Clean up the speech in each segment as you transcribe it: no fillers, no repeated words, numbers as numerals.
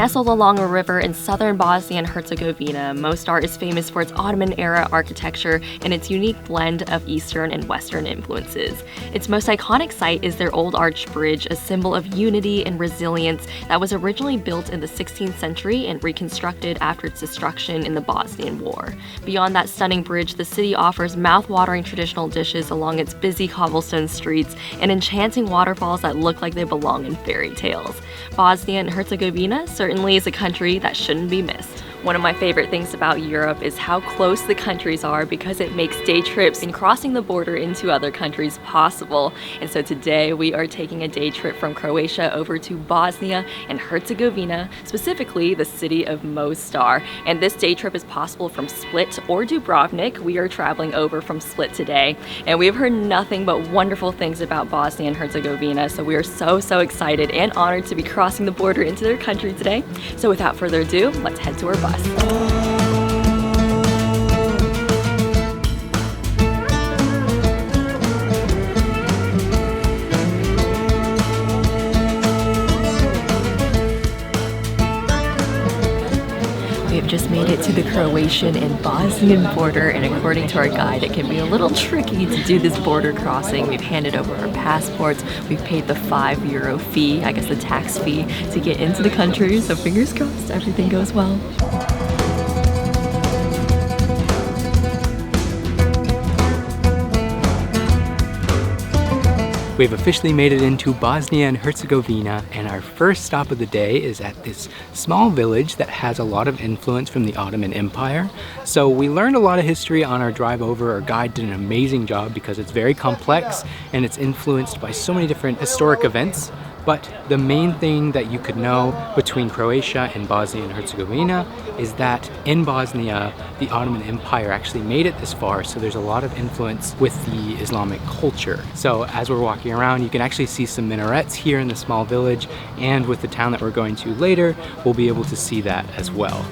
Nestled along a river in southern Bosnia and Herzegovina, Mostar is famous for its Ottoman-era architecture and its unique blend of Eastern and Western influences. Its most iconic site is their old arched bridge, a symbol of unity and resilience that was originally built in the 16th century and reconstructed after its destruction in the Bosnian War. Beyond that stunning bridge, the city offers mouth-watering traditional dishes along its busy cobblestone streets and enchanting waterfalls that look like they belong in fairy tales. Bosnia and Herzegovina certainly is a country that shouldn't be missed. One of my favorite things about Europe is how close the countries are because it makes day trips and crossing the border into other countries possible. And so today we are taking a day trip from Croatia over to Bosnia and Herzegovina, specifically the city of Mostar. And this day trip is possible from Split or Dubrovnik. We are traveling over from Split today, and we've heard nothing but wonderful things about Bosnia and Herzegovina. So we are so excited and honored to be crossing the border into their country today. So without further ado, let's head to our bus. We have just made it to the Croatian and Bosnian border, and according to our guide, it can be a little tricky to do this border crossing. We've handed over our passports, we've paid the €5 fee, I guess the tax fee, to get into the country, so fingers crossed everything goes well. We've officially made it into Bosnia and Herzegovina, and our first stop of the day is at this small village that has a lot of influence from the Ottoman Empire. So we learned a lot of history on our drive over. Our guide did an amazing job because it's very complex and it's influenced by so many different historic events. But the main thing that you could know between Croatia and Bosnia and Herzegovina is that in Bosnia, the Ottoman Empire actually made it this far, so there's a lot of influence with the Islamic culture. So as we're walking around, you can actually see some minarets here in the small village, and with the town that we're going to later, we'll be able to see that as well.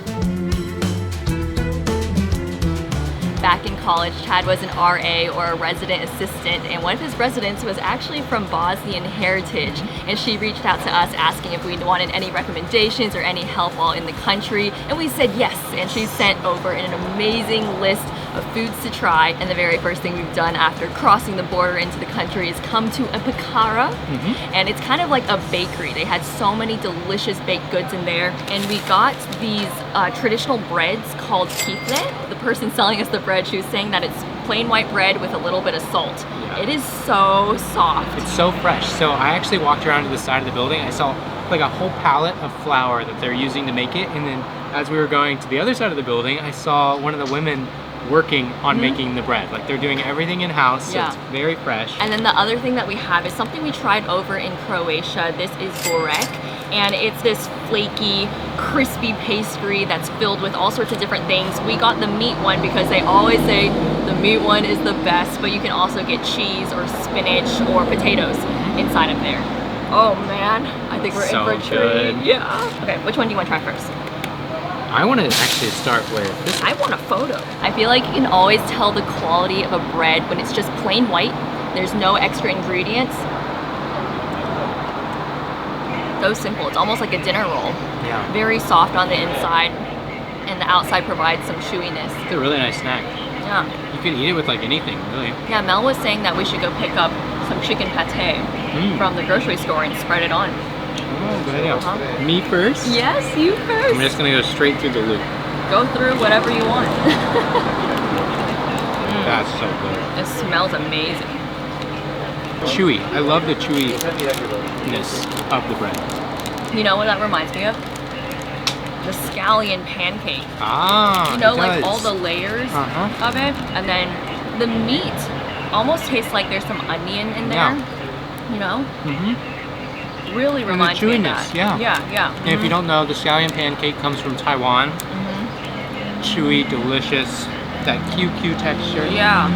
Back in college, Chad was an RA, or a resident assistant, and one of his residents was actually from Bosnian heritage, and she reached out to us asking if we wanted any recommendations or any help while in the country, and we said yes, and she sent over an amazing list of foods to try. And the very first thing we've done after crossing the border into the country is come to a pekara, and it's kind of like a bakery. They had so many delicious baked goods in there, and we got these traditional breads called kifle. The person selling us the bread, she was saying that it's plain white bread with a little bit of salt. Yeah. It is so soft. It's so fresh. So I actually walked around to the side of the building. I saw like a whole pallet of flour that they're using to make it, and then as we were going to the other side of the building, I saw one of the women working on making the bread. Like they're doing everything in-house, so it's very fresh. And then the other thing that we have is something we tried over in Croatia. This is borek, and it's this flaky, crispy pastry that's filled with all sorts of different things. We got the meat one because they always say the meat one is the best, but you can also get cheese or spinach or potatoes inside of there. Oh man, I think we're in for a treat. Yeah. Okay, which one do you want to try first? I want to actually start with this. I want a photo. I feel like you can always tell the quality of a bread when it's just plain white. There's no extra ingredients. So simple. It's almost like a dinner roll. Yeah. Very soft on the inside, and the outside provides some chewiness. It's a really nice snack. Yeah. You can eat it with like anything, really. Yeah, Mel was saying that we should go pick up some chicken pate from the grocery store and spread it on. Oh, good idea. Me first? Yes, you first. I'm just gonna go straight through the loop. Go through whatever you want. That's so good. It smells amazing. Chewy. I love the chewiness of the bread. You know what that reminds me of? The scallion pancake. Ah, you know, like all the layers of it, and then the meat almost tastes like there's some onion in there. Yeah. You know? Really reminds me of that. Yeah. And if you don't know, the scallion pancake comes from Taiwan. Chewy, delicious, that QQ texture. Yeah.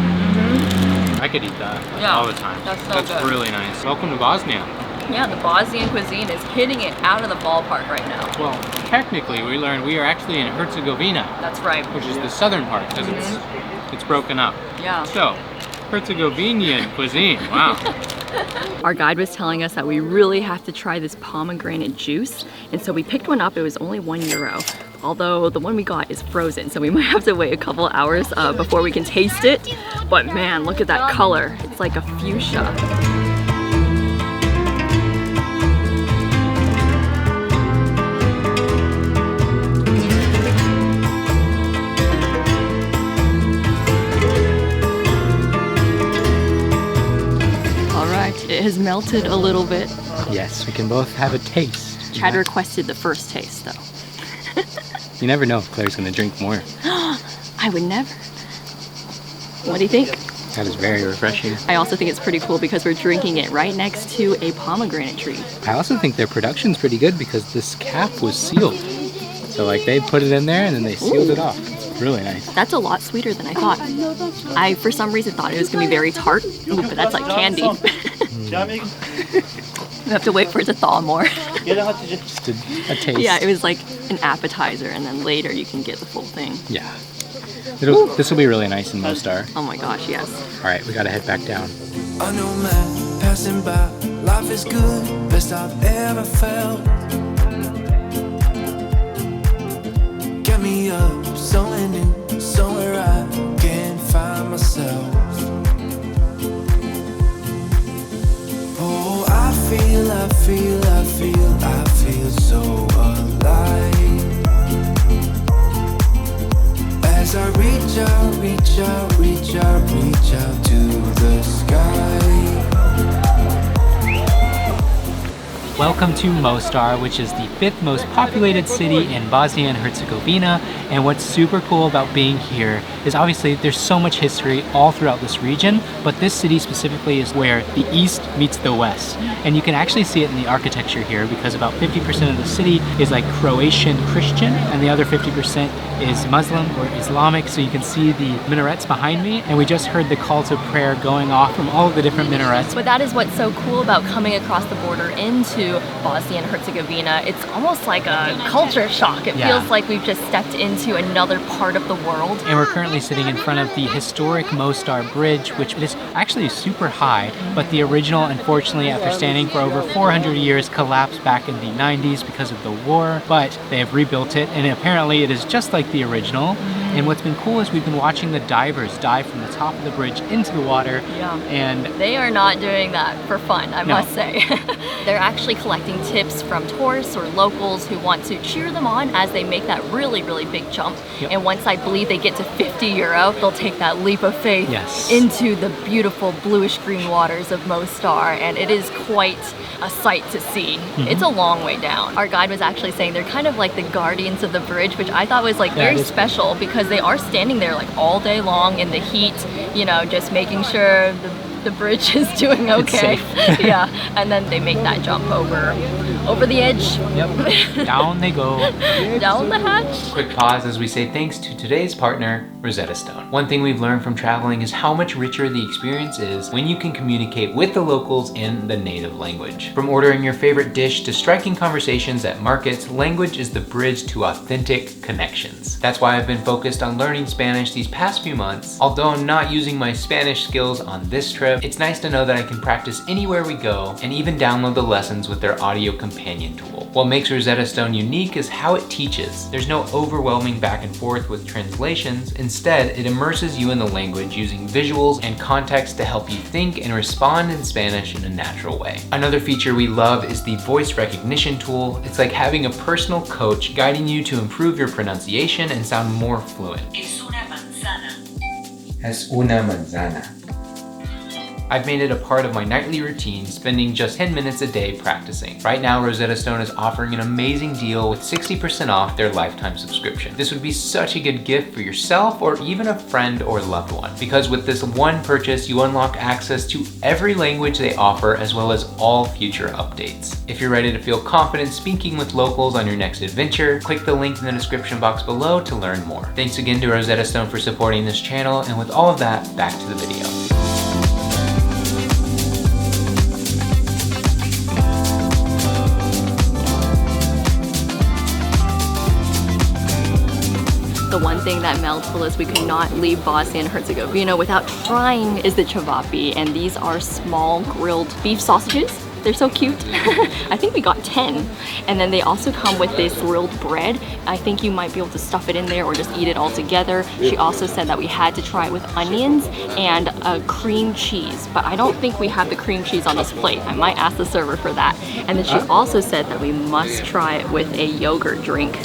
I could eat that all the time. That's good. Really nice. Welcome to Bosnia. Yeah, the Bosnian cuisine is hitting it out of the ballpark right now. Well, technically, we learned we are actually in Herzegovina. That's right. Which is the southern part, because it's broken up. Yeah. So, Herzegovinian cuisine. Wow. Our guide was telling us that we really have to try this pomegranate juice, and so we picked one up. It was only €1, although the one we got is frozen, so we might have to wait a couple hours before we can taste it. But man, look at that color. It's like a fuchsia. It has melted a little bit. Yes, we can both have a taste. Chad requested the first taste though. You never know if Claire's gonna drink more. I would never. What do you think? That is very refreshing. I also think it's pretty cool because we're drinking it right next to a pomegranate tree. I also think their production's pretty good because this cap was sealed. So like they put it in there and then they sealed it off. It's really nice. That's a lot sweeter than I thought. I, for some reason, thought it was gonna be very tart. Ooh, but that's like candy. We have to wait for it to thaw more. Just a taste. Yeah, it was like an appetizer, and then later you can get the full thing. Yeah. This will be really nice in Mostar. Oh my gosh, yes. All right, we gotta head back down. I know man passing by, life is good, best I've ever felt. Get me up, somewhere new, somewhere I can't find myself. Oh, I feel so alive. As I reach out to the sky. Welcome to Mostar, which is the 5th most populated city in Bosnia and Herzegovina. And what's super cool about being here is obviously there's so much history all throughout this region, but this city specifically is where the east meets the west. And you can actually see it in the architecture here because about 50% of the city is like Croatian Christian and the other 50% is Muslim or Islamic. So you can see the minarets behind me, and we just heard the call to prayer going off from all of the different minarets. But that is what's so cool about coming across the border into Bosnia and Herzegovina. It's almost like a culture shock. It feels like we've just stepped into another part of the world. And we're currently sitting in front of the historic Mostar Bridge, which is actually super high, but the original, unfortunately, after standing for over 400 years, collapsed back in the 90s because of the war, but they have rebuilt it, and apparently it is just like the original. And what's been cool is we've been watching the divers dive from the top of the bridge into the water. Yeah. And they are not doing that for fun, I must say. They're actually collecting tips from tourists or locals who want to cheer them on as they make that really, really big jump. Yep. And once I believe they get to €50, they'll take that leap of faith into the beautiful bluish green waters of Mostar. And it is quite a sight to see. It's a long way down. Our guide was actually saying they're kind of like the guardians of the bridge, which I thought was like very special because they are standing there like all day long in the heat, you know, just making sure the bridge is doing okay. Yeah, and then they make that jump over the edge. Yep. Down they go. Down the hatch. Quick pause as we say thanks to today's partner, Rosetta Stone. One thing we've learned from traveling is how much richer the experience is when you can communicate with the locals in the native language. From ordering your favorite dish to striking conversations at markets, language is the bridge to authentic connections. That's why I've been focused on learning Spanish these past few months. Although I'm not using my Spanish skills on this trip, it's nice to know that I can practice anywhere we go and even download the lessons with their audio companion tool. What makes Rosetta Stone unique is how it teaches. There's no overwhelming back and forth with translations. Instead, it immerses you in the language using visuals and context to help you think and respond in Spanish in a natural way. Another feature we love is the voice recognition tool. It's like having a personal coach guiding you to improve your pronunciation and sound more fluent. Es una manzana. Es una manzana. I've made it a part of my nightly routine, spending just 10 minutes a day practicing. Right now, Rosetta Stone is offering an amazing deal with 60% off their lifetime subscription. This would be such a good gift for yourself or even a friend or loved one, because with this one purchase, you unlock access to every language they offer, as well as all future updates. If you're ready to feel confident speaking with locals on your next adventure, click the link in the description box below to learn more. Thanks again to Rosetta Stone for supporting this channel, and with all of that, back to the video. The one thing that Mel told us we could not leave Bosnia and Herzegovina without trying is the cevapi, and these are small grilled beef sausages. They're so cute. I think we got 10. And then they also come with this grilled bread. I think you might be able to stuff it in there or just eat it all together. She also said that we had to try it with onions and cream cheese, but I don't think we have the cream cheese on this plate. I might ask the server for that. And then she also said that we must try it with a yogurt drink.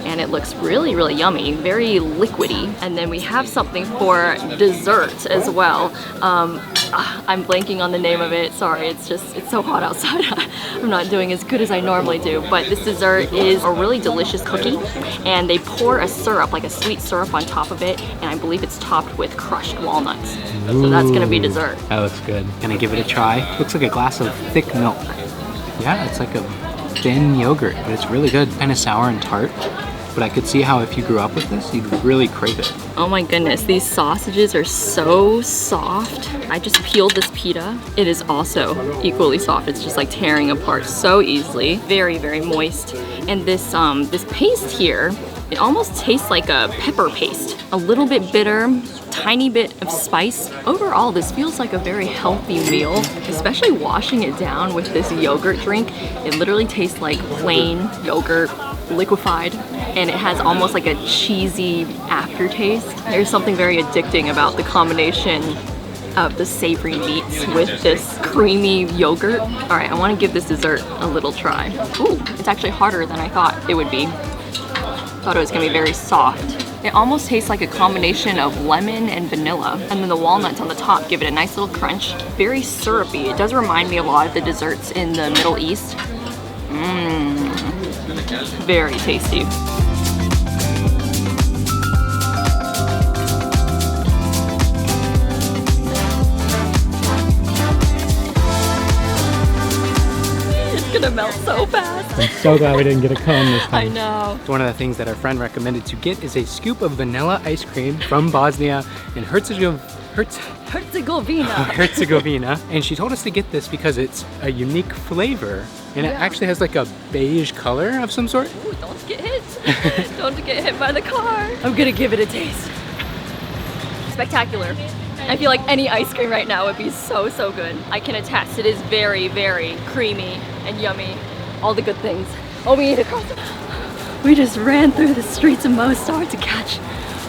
And it looks really, really yummy, very liquidy. And then we have something for dessert as well. I'm blanking on the name of it. Sorry, it's so hot outside. I'm not doing as good as I normally do. But this dessert is a really delicious cookie. And they pour a syrup, like a sweet syrup on top of it. And I believe it's topped with crushed walnuts. Ooh, so that's gonna be dessert. That looks good. Gonna give it a try. Looks like a glass of thick milk. Yeah, it's like a thin yogurt, but it's really good. Kind of sour and tart. But I could see how if you grew up with this, you'd really crave it. Oh my goodness, these sausages are so soft. I just peeled this pita. It is also equally soft. It's just like tearing apart so easily. Very, very moist. And this paste here, it almost tastes like a pepper paste. A little bit bitter, tiny bit of spice. Overall, this feels like a very healthy meal, especially washing it down with this yogurt drink. It literally tastes like plain yogurt, liquefied, and it has almost like a cheesy aftertaste. There's something very addicting about the combination of the savory meats with this creamy yogurt. All right, I want to give this dessert a little try. Ooh, it's actually harder than I thought it would be. Thought it was gonna be very soft. It almost tastes like a combination of lemon and vanilla, and then the walnuts on the top give it a nice little crunch. Very syrupy. It does remind me a lot of the desserts in the Middle East. Very tasty. It's gonna melt so fast. I'm so glad we didn't get a cone this time. I know. One of the things that our friend recommended to get is a scoop of vanilla ice cream from Bosnia and Herzegovina. And she told us to get this because it's a unique flavor. And it actually has like a beige color of some sort. Ooh, don't get hit. Don't get hit by the car. I'm gonna give it a taste. Spectacular. I feel like any ice cream right now would be so, so good. I can attest, it is very, very creamy and yummy. All the good things. Oh, we need to cross. We just ran through the streets of Mostar to catch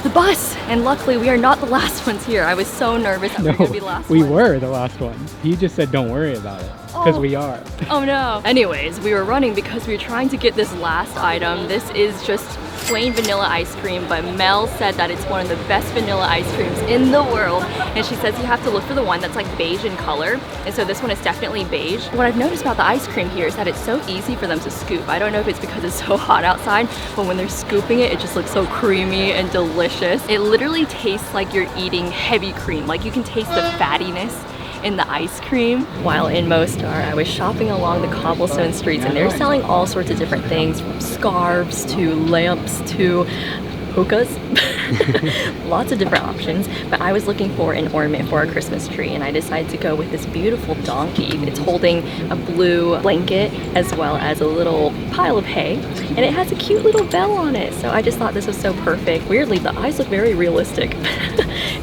the bus, and luckily we are not the last ones here. I was so nervous that we were gonna be the last we ones. were the last ones. He just said don't worry about it, because we are. Oh no. Anyways, we were running because we were trying to get this last item. This is just plain vanilla ice cream, but Mel said that it's one of the best vanilla ice creams in the world, and she says you have to look for the one that's like beige in color, and so this one is definitely beige. What I've noticed about the ice cream here is that it's so easy for them to scoop. I don't know if it's because it's so hot outside, but when they're scooping it, it just looks so creamy and delicious. It literally tastes like you're eating heavy cream. Like you can taste the fattiness in the ice cream. While in Mostar, I was shopping along the cobblestone streets, and they're selling all sorts of different things, from scarves to lamps to hookahs. Lots of different options, but I was looking for an ornament for our Christmas tree, and I decided to go with this beautiful donkey. It's holding a blue blanket as well as a little pile of hay, and it has a cute little bell on it, so I just thought this was so perfect. Weirdly, the eyes look very realistic.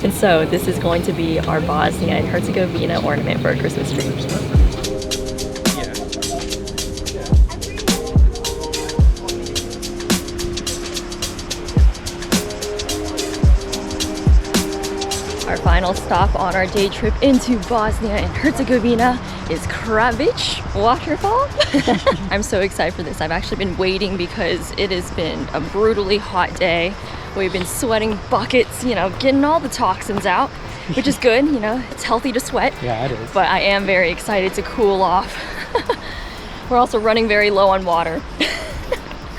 And so this is going to be our Bosnia and Herzegovina ornament for our Christmas tree. Our final stop on our day trip into Bosnia and Herzegovina is Kravica Waterfall. I'm so excited for this. I've actually been waiting because it has been a brutally hot day. We've been sweating buckets, you know, getting all the toxins out, which is good, you know, it's healthy to sweat. Yeah, it is. But I am very excited to cool off. We're also running very low on water.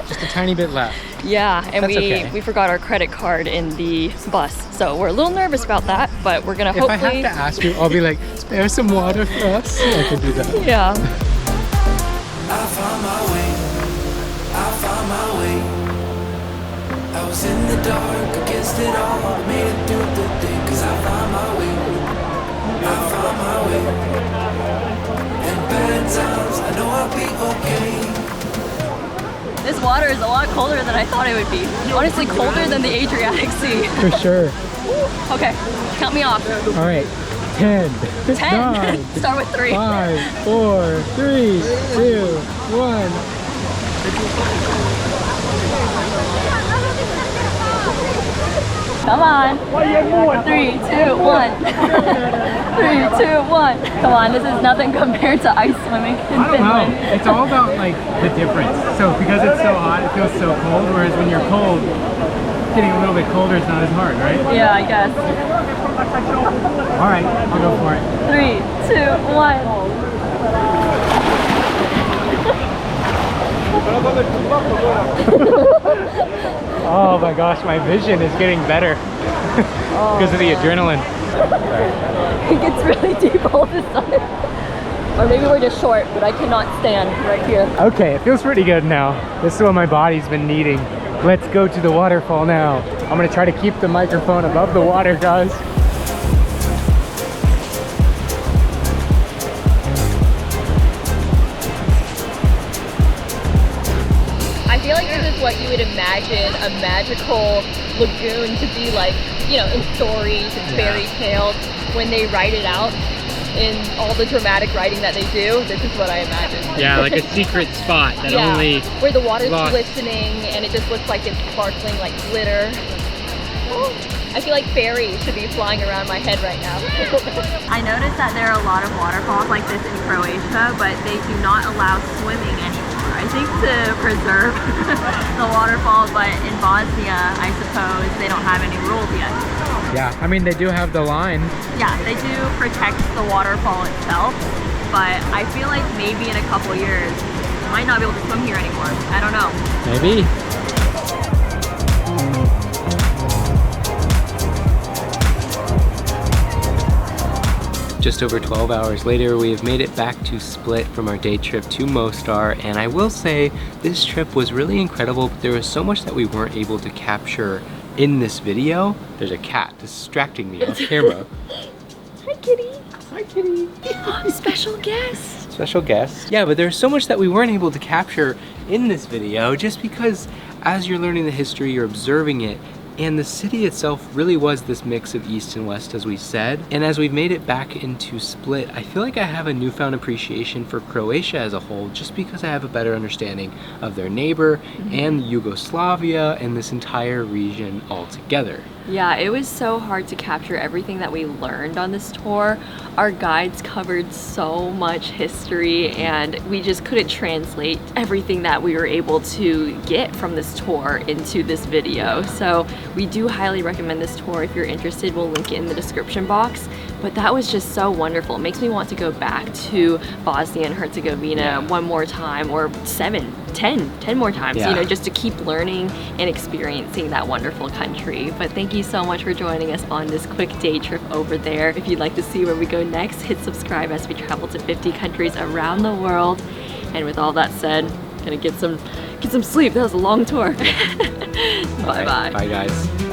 Just a tiny bit left. Yeah, and we forgot our credit card in the bus, so we're a little nervous about that, but we're gonna hopefully... If I have to ask you, I'll be like, spare some water for us. I could do that. Yeah. I found my way, I found my way. I was in the dark against it all, made it through the day, cause I found my way, I found my way. In bad times, I know I'll be okay. This water is a lot colder than I thought it would be. Honestly, colder than the Adriatic Sea. For sure. Okay, count me off. All right, 10, 10. 9, Start with 3. 5, 4, 3, 2, 1. Come on. 3, 2, 1. 3, 2, 1. Come on, this is nothing compared to ice swimming in I don't Finland. know. It's all about like the difference. So because it's so hot, it feels so cold. Whereas when you're cold, getting a little bit colder is not as hard, right? Yeah, I guess. All right, I'll go for it. 3, 2, 1. Oh my gosh, my vision is getting better because of the adrenaline. It gets really deep all of a sudden. Or maybe we're just short, but I cannot stand right here. Okay, it feels pretty good now. This is what my body's been needing. Let's go to the waterfall now. I'm gonna try to keep the microphone above the water, guys. I feel like this is what you would imagine a magical lagoon to be like, you know, in stories and fairy tales when they write it out. In all the dramatic writing that they do, this is what I imagine. Yeah, like a secret spot that only where the water's lost. glistening and it just looks like it's sparkling like glitter. Oh, I feel like fairies should be flying around my head right now. I noticed that there are a lot of waterfalls like this in Croatia, but they do not allow swimming anymore. I think to preserve the waterfall, but in Bosnia, I suppose they don't have any rules yet. Yeah, I mean, they do have the line. Yeah, they do protect the waterfall itself, but I feel like maybe in a couple years, I might not be able to swim here anymore. I don't know. Maybe. Just over 12 hours later, we have made it back to Split from our day trip to Mostar, and I will say this trip was really incredible, but there was so much that we weren't able to capture in this video. There's a cat distracting me off camera. Hi, kitty. Hi, kitty. Special guest. Special guest. Yeah, but there's so much that we weren't able to capture in this video just because as you're learning the history, you're observing it, and the city itself really was this mix of East and West, as we said. And as we've made it back into Split, I feel like I have a newfound appreciation for Croatia as a whole, just because I have a better understanding of their neighbor and Yugoslavia and this entire region altogether. Yeah, it was so hard to capture everything that we learned on this tour. Our guides covered so much history and we just couldn't translate everything that we were able to get from this tour into this video. So we do highly recommend this tour if you're interested. We'll link it in the description box. But that was just so wonderful. It makes me want to go back to Bosnia and Herzegovina one more time, or 7, 10 more times, you know, just to keep learning and experiencing that wonderful country. But thank you so much for joining us on this quick day trip over there. If you'd like to see where we go next, hit subscribe as we travel to 50 countries around the world. And with all that said, gonna get some sleep. That was a long tour. Bye-bye. Bye, guys.